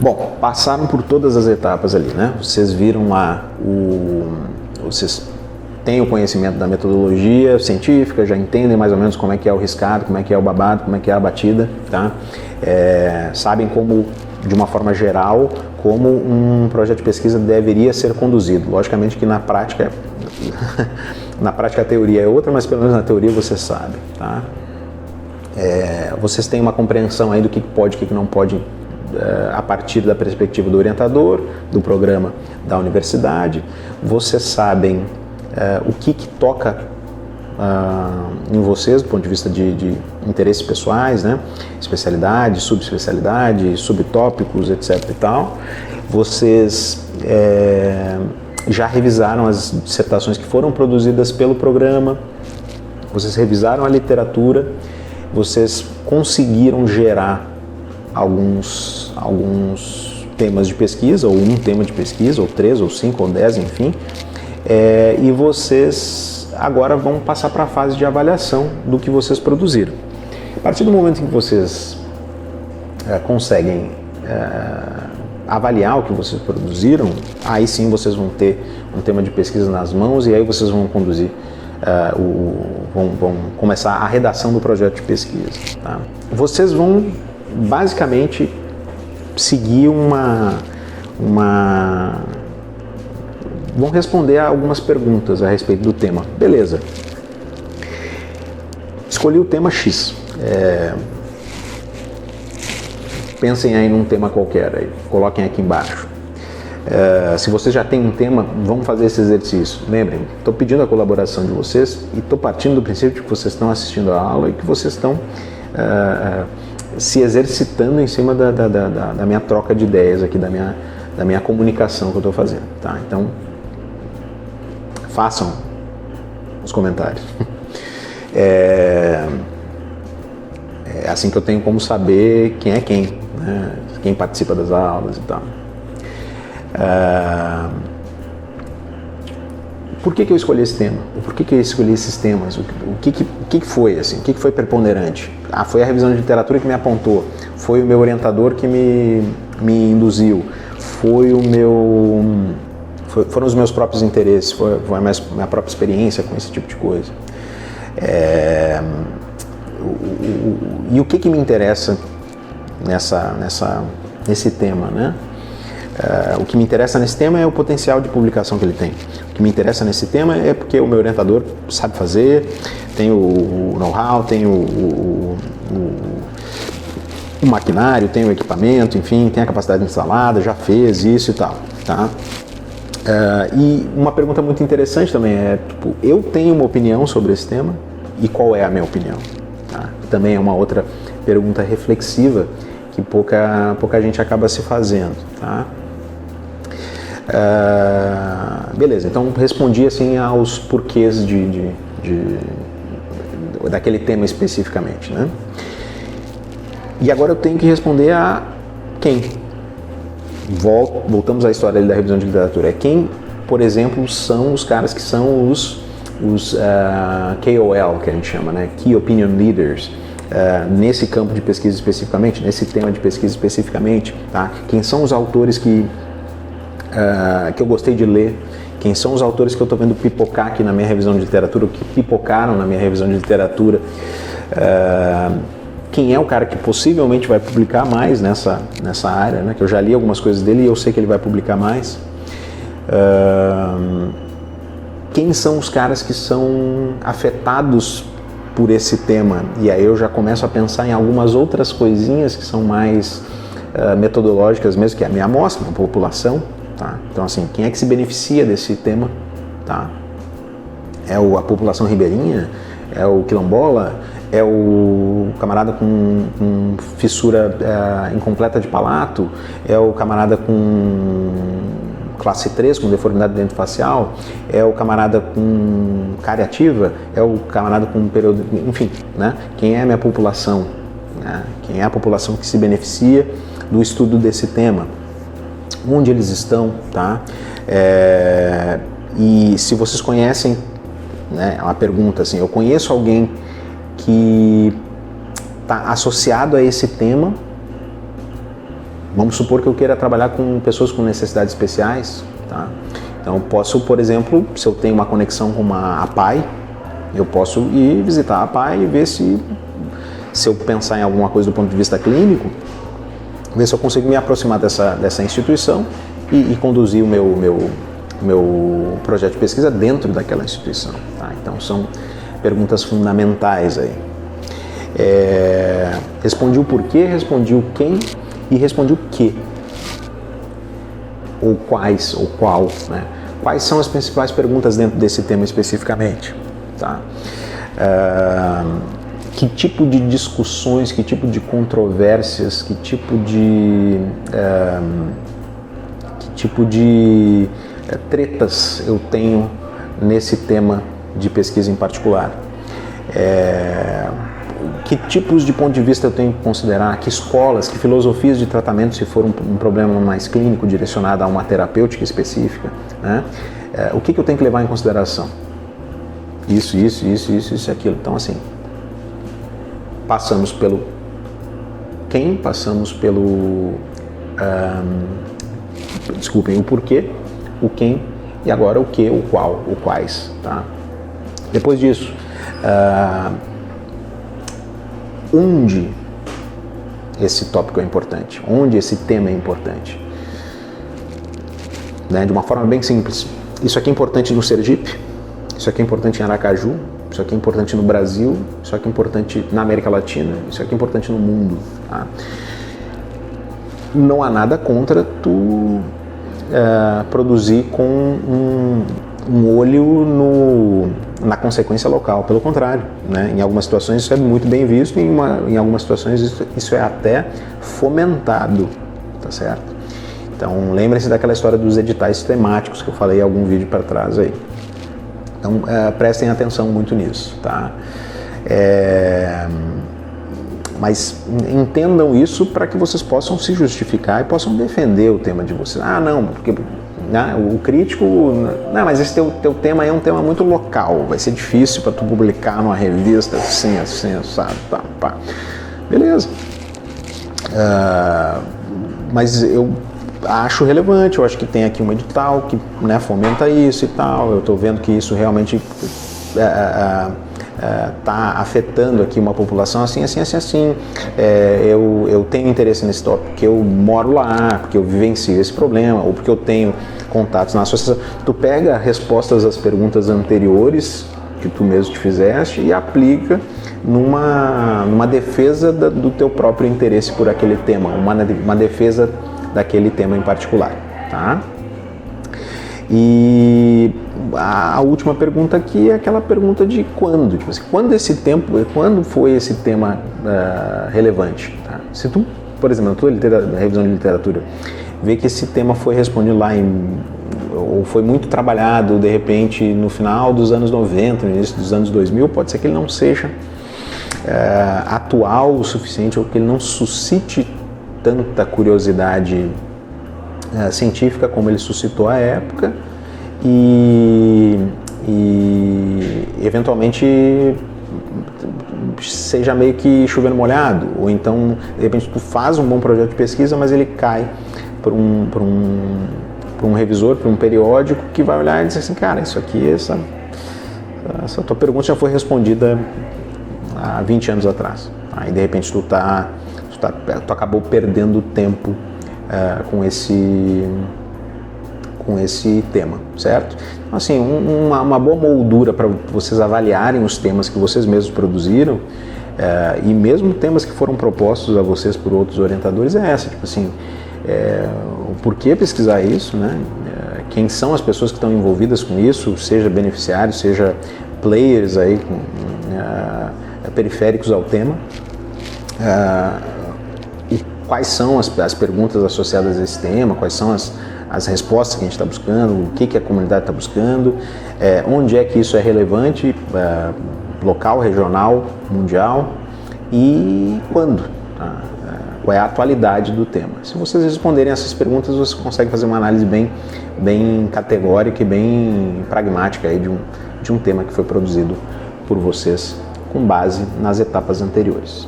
Bom, passaram por todas as etapas ali, né? Vocês viram lá vocês têm o conhecimento da metodologia científica, já entendem mais ou menos como é que é o riscado, como é que é o babado, como é que é a batida, tá? Sabem como, de uma forma geral, como um projeto de pesquisa deveria ser conduzido. Logicamente que na prática, na prática a teoria é outra, mas pelo menos na teoria você sabe, tá? Vocês têm uma compreensão aí do que pode e o que não pode a partir da perspectiva do orientador, do programa da universidade. Vocês sabem o que toca em vocês do ponto de vista de interesses pessoais, né? Especialidade, subespecialidade, subtópicos, etc. e tal. Vocês já revisaram as dissertações que foram produzidas pelo programa, vocês revisaram a literatura, vocês conseguiram gerar alguns temas de pesquisa, ou um tema de pesquisa, ou 3, ou 5, ou 10, enfim, e vocês agora vão passar para a fase de avaliação do que vocês produziram. A partir do momento em que vocês conseguem avaliar o que vocês produziram, aí sim vocês vão ter um tema de pesquisa nas mãos e aí vocês vão conduzir, vão começar a redação do projeto de pesquisa. Tá? Vocês vão basicamente seguir vão responder a algumas perguntas a respeito do tema. Beleza. Escolhi o tema X. Pensem aí num tema qualquer, aí. Coloquem aqui embaixo. Se vocês já têm um tema, vamos fazer esse exercício. Lembrem, estou pedindo a colaboração de vocês e estou partindo do princípio de que vocês estão assistindo a aula e que vocês estão se exercitando em cima da minha troca de ideias aqui, da minha comunicação que eu estou fazendo, tá? Então, façam os comentários. É assim que eu tenho como saber quem é quem, né? Quem participa das aulas e tal. Por que eu escolhi esse tema? Por que eu escolhi esses temas? O que foi assim? O que foi preponderante? Foi a revisão de literatura que me apontou, foi o meu orientador que me induziu, foram os meus próprios interesses, foi a minha própria experiência com esse tipo de coisa. E o que me interessa nesse tema, né? O que me interessa nesse tema é o potencial de publicação que ele tem. O que me interessa nesse tema é porque o meu orientador sabe fazer, tem o know-how, tem o maquinário, tem o equipamento, enfim, tem a capacidade instalada, já fez isso e tal, tá? E uma pergunta muito interessante também é, tipo, eu tenho uma opinião sobre esse tema e qual é a minha opinião? Tá? Também é uma outra pergunta reflexiva que pouca gente acaba se fazendo, tá? Beleza, então respondi assim aos porquês daquele tema especificamente, né? E agora eu tenho que responder a quem? Voltamos à história da revisão de literatura. Quem, por exemplo, são os caras que são os KOL, que a gente chama, né? Key Opinion Leaders, nesse campo de pesquisa especificamente, nesse tema de pesquisa especificamente, tá? Quem são os autores que eu gostei de ler, quem são os autores que eu estou vendo pipocar aqui na minha revisão de literatura, que pipocaram na minha revisão de literatura, quem é o cara que possivelmente vai publicar mais nessa área, né? Que eu já li algumas coisas dele e eu sei que ele vai publicar mais. Quem são os caras que são afetados por esse tema? E aí eu já começo a pensar em algumas outras coisinhas que são mais metodológicas mesmo, que é a minha amostra, a população. Tá? Então, assim, quem é que se beneficia desse tema? Tá? É a população ribeirinha? É o quilombola? É o camarada com fissura incompleta de palato? É o camarada com classe 3, com deformidade dentofacial? É o camarada com cárie ativa? É o camarada com período... Enfim, né? Quem é a minha população? Né? Quem é a população que se beneficia do estudo desse tema? Onde eles estão, tá? E se vocês conhecem, né, é uma pergunta assim, eu conheço alguém que está associado a esse tema Vamos supor que eu queira trabalhar com pessoas com necessidades especiais, tá? Então, eu posso, por exemplo, se eu tenho uma conexão com a APAE, eu posso ir visitar a APAE e ver se eu pensar em alguma coisa do ponto de vista clínico, ver se eu consigo me aproximar dessa instituição e conduzir o meu projeto de pesquisa dentro daquela instituição. Tá? Então, são perguntas fundamentais aí. Respondi o porquê, respondi o quem e respondi o que. Ou quais, ou qual. Né? Quais são as principais perguntas dentro desse tema especificamente? Tá? Que tipo de discussões, que tipo de controvérsias, que tipo de tretas eu tenho nesse tema de pesquisa em particular? Que tipos de ponto de vista eu tenho que considerar? Que escolas, que filosofias de tratamento, se for um problema mais clínico direcionado a uma terapêutica específica, né? O que eu tenho que levar em consideração? Isso e aquilo. Então, assim, passamos pelo quem, passamos pelo o porquê, o quem e agora o que, o qual, o quais, tá? Depois disso, onde esse tópico é importante, onde esse tema é importante, né? De uma forma bem simples. Isso aqui é importante no Sergipe, isso aqui é importante em Aracaju, isso aqui é importante no Brasil, isso aqui é importante na América Latina, isso aqui é importante no mundo. Tá? Não há nada contra tu produzir com um olho na consequência local, pelo contrário, né? Em algumas situações isso é muito bem visto, em algumas situações isso é até fomentado, tá certo? Então lembrem-se daquela história dos editais temáticos que eu falei em algum vídeo para trás aí. Então prestem atenção muito nisso, tá? Mas entendam isso para que vocês possam se justificar e possam defender o tema de vocês. Ah, não, porque o crítico... Não, mas esse teu tema é um tema muito local, vai ser difícil para tu publicar numa revista assim, sabe? Pá. Beleza. Mas eu acho relevante, eu acho que tem aqui um edital que, né, fomenta isso e tal, eu estou vendo que isso realmente está afetando aqui uma população assim. Eu tenho interesse nesse tópico porque eu moro lá, porque eu vivencio esse problema, ou porque eu tenho contatos na associação. Tu pega respostas às perguntas anteriores que tu mesmo te fizeste e aplica numa defesa do teu próprio interesse por aquele tema, uma defesa daquele tema em particular, tá? E a última pergunta aqui é aquela pergunta de quando, tipo assim, quando foi esse tema relevante, tá? Se tu, por exemplo, na tua revisão de literatura, vê que esse tema foi respondido lá ou foi muito trabalhado, de repente, no final dos anos 90, no início dos anos 2000, pode ser que ele não seja atual o suficiente, ou que ele não suscite tanta curiosidade científica como ele suscitou à época e eventualmente seja meio que chovendo molhado, ou então de repente tu faz um bom projeto de pesquisa, mas ele cai para um revisor, para um periódico que vai olhar e dizer assim, cara, isso aqui, essa tua pergunta já foi respondida há 20 anos atrás. Aí de repente tu acabou perdendo tempo com esse tema, certo? Então, assim, uma boa moldura para vocês avaliarem os temas que vocês mesmos produziram, e mesmo temas que foram propostos a vocês por outros orientadores, é essa, tipo assim, o porquê pesquisar isso, né? Quem são as pessoas que estão envolvidas com isso, seja beneficiários, seja players aí, periféricos ao tema, quais são as perguntas associadas a esse tema, quais são as respostas que a gente está buscando, o que a comunidade está buscando, onde é que isso é relevante, local, regional, mundial, e quando, tá? Qual é a atualidade do tema. Se vocês responderem essas perguntas, você consegue fazer uma análise bem categórica e bem pragmática aí de um tema que foi produzido por vocês com base nas etapas anteriores.